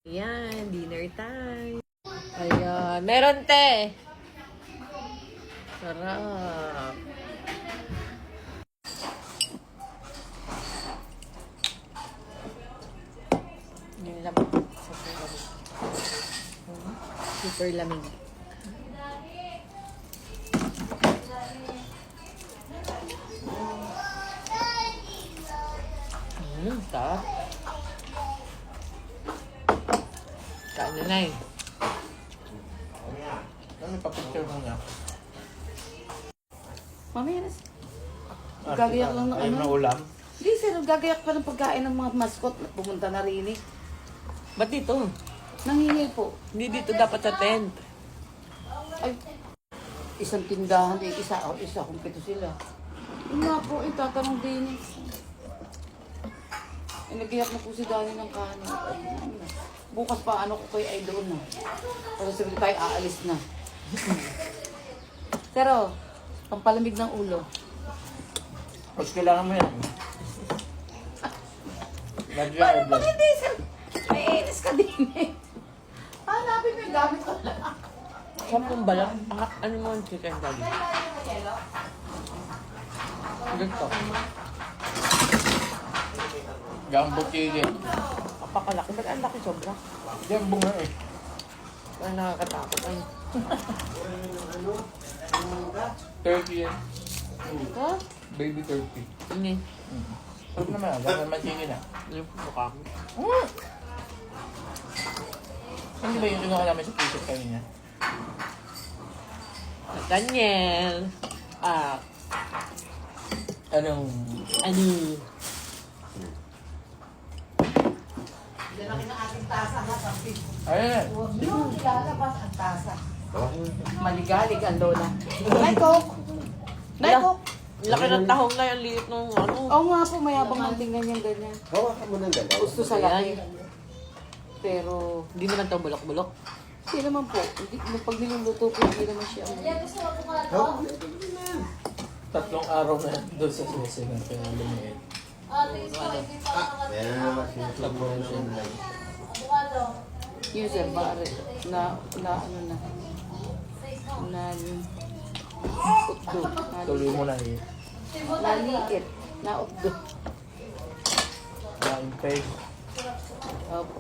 Ayan, dinner time. Ayan, meron te. Sarap. Yung lamig. Super lamig. Super lamig. Sarap. Kain na na eh. Ano pa-picture mo nga? Mamaya na. Gagayak lang ng Ayaw ano. na ulam? Hindi sir, gagayak pa ng pagkain ng mga mascot. Pumunta na rin eh. Ba't dito? Nangingil po. Hindi dito dapat sa tent. Ay, isang tindahan, isa kumpito sila. Yun nga po, tatanong din eh. Nagayak na po si Dani ng kanin. Ay, ano. Bukas pa ano ko kayo ay doon na. Kasi sabi tayo aalis na. Pero, pampalamig ng ulo. Mas kailangan mo yan. Paano pag hindi sir? May inis ka din eh. Hanapin mo yung gamit ko lang. Saan pong balak? Ano mo ang chicken daddy? Ganito. Gambot chicken. Kapakalaki. Ba't ang laki sobra? Gambong nga eh. Parang nakakatakot. Ay. Turkey yan. Ha? Baby turkey. Ini. Huwag naman, baka masingin na. Yung mukha ko. Ano ba yung kinuha namin sa puso kanina? Daniel. Anong... Ano? Lalaki ng ating tasa ha, sabi. Ayan. Huwag nyo ilalabas ang tasa. Maligalig ang lola. Nay, Coke! Nay, Coke! Laki ng tahong na yung liit nung ano. Oo nga po, mayabang ang tingnan yung ganyan. Hawakan mo ng dalawa. Gusto sa laki. Pero, Hindi naman to bulok-bulok. hindi naman po. Hindi, pag niluluto po, hindi naman siya. Hawakan mo na. 3 araw na doon sa susunod. Kaya lumiit. Ayan, sinuklap mo na siya. Yun sir, bari. Na ano na. Na utdo. Tuloy mo na eh. Naliit. Na utdo. Kain peg. Opo.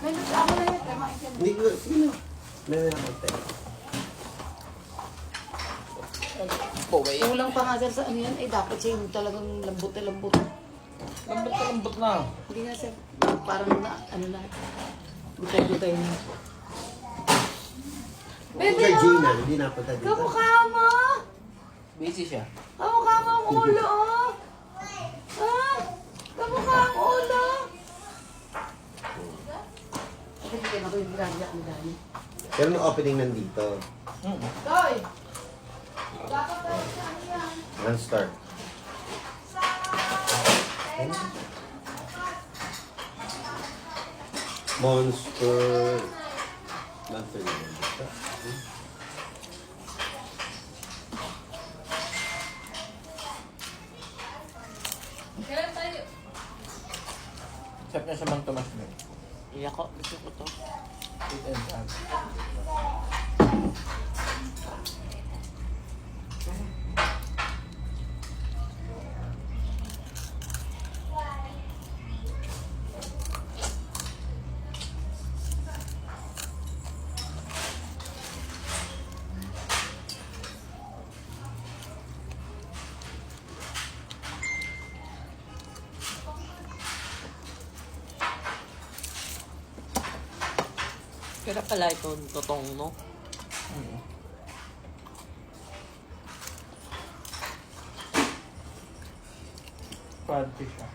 May ako na yun. Hindi ko, sige na. Meron na konti. Buway. Kulang pa nga sir sa ano yan. Eh, dapat siya yung talagang lambot na lambot. Lambot na. Hindi nga sir. Parang na, ano na. Butay-butay na. Kung kay Gina, hindi napunta dito. Kamukha mo! Busy siya. Kamukha mo ang ulo, oh! Ah! Kamukha ang ulo! Kasi hindi na ko yung ginagayak ni Dani. Pero no opening nandito. Toy! Dapat tayo sa ano yan? One star. Monster. Monster na dito. Sarap niya sa Mang Tomas mo. Iyak ko. Gusto ko to. Sweet and sour. Kaya pala itong totong, no? Crunchy siya.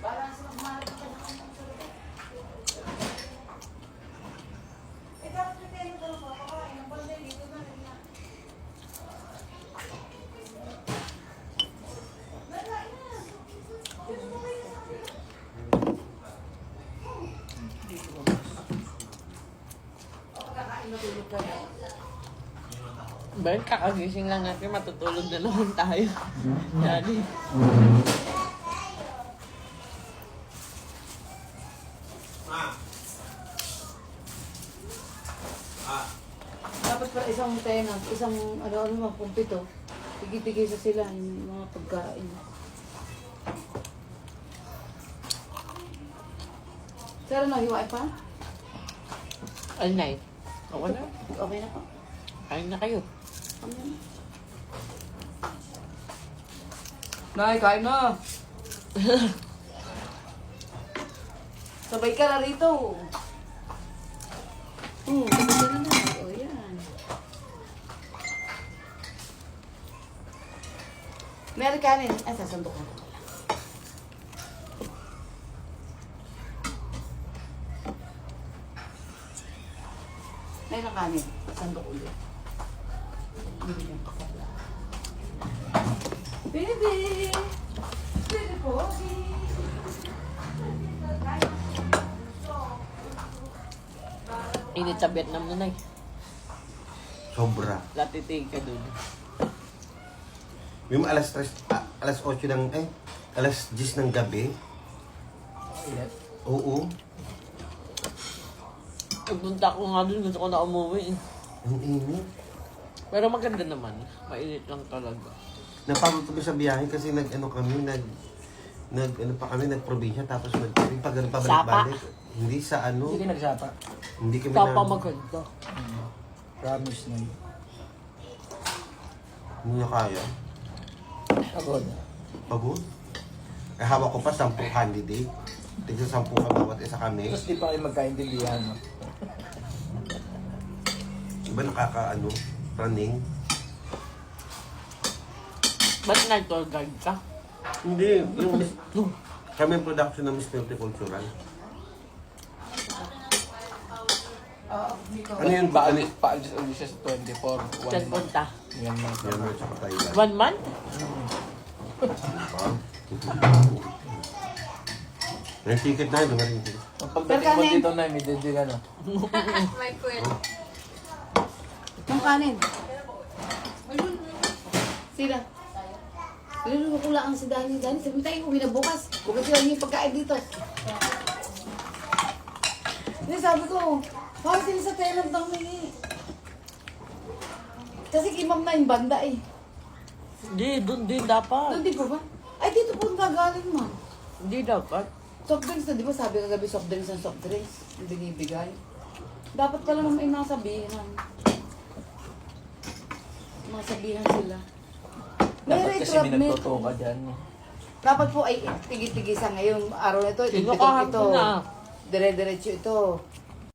Balance natulog ka na. Ben, kakagising lang natin, matutulog na naman tayo. Daddy. Dapat pala isang tenant, isang ano kumpito. Tigi-tigi sa sila yung mga pagkain. Sir, ano, hiwain pa? All night. Okay na. Okay na po. Kain na kayo. Kami na. Nay, kain na! Sabay ka na rito. Sabay ka na na. O, yan. Meron kanin. Ay, sasandok ko. Meron kanin. Sandok ulit. Bibigyan ko sa lahat. Baby! Baby Pogi! Init sa Vietnam na eh. Sobra. Latitig ka dun. Yung alas 3, alas 8 ng, alas 10 ng gabi. Oo. Pagpunta ko nga dun, gusto ko na umuwi eh. Ang init. Pero maganda naman. Mainit lang talaga. Napagod kami sa biyahe kasi nagprobinsya tapos pabalik-balik. Hindi sa ano. Hindi nagsapa. Hindi kami Sapa maganda. Promise na yun. Hindi na kaya. Agod. Pagod. Eh, hawak ko pa 10 candidate. Tigsa 10 ka bawat isa kami. Tapos di pa kayo magkaintindihan, no? Iba running. Ba't nag-tour guide ka? Hindi. Kami yung production ng Miss Multicultural. Ano yun? Paalis ulit siya sa 24. Saan punta? Yan lang. Yan mo sa Thailand. 1 month? May ticket na yun. Ang pagdating mo dito na, may dede ka, no? Yung kanin. Sila. Lululo ko lang si Dani. Dani, sabi tayo, uwi na bukas. Bukas sila yung pagkain dito. Hindi, sabi ko, parang sila sa tenant ng mini. Kasi kimam na yung banda eh. Hindi, dun din dapat. Doon di ba ba? Ay, dito po ang gagaling man. Hindi dapat. Soft drinks na, di ba sabi kagabi soft drinks and soft drinks? Yung binibigay. Dapat pala naman yung nasabihan. Masabihan sila. Dapat kasi may Red nagtotoo ka dyan. Dapat po ay tigi-tigi sa ngayon. Araw na ito, Sino ito, ka ito. na? Dire-diretso ito.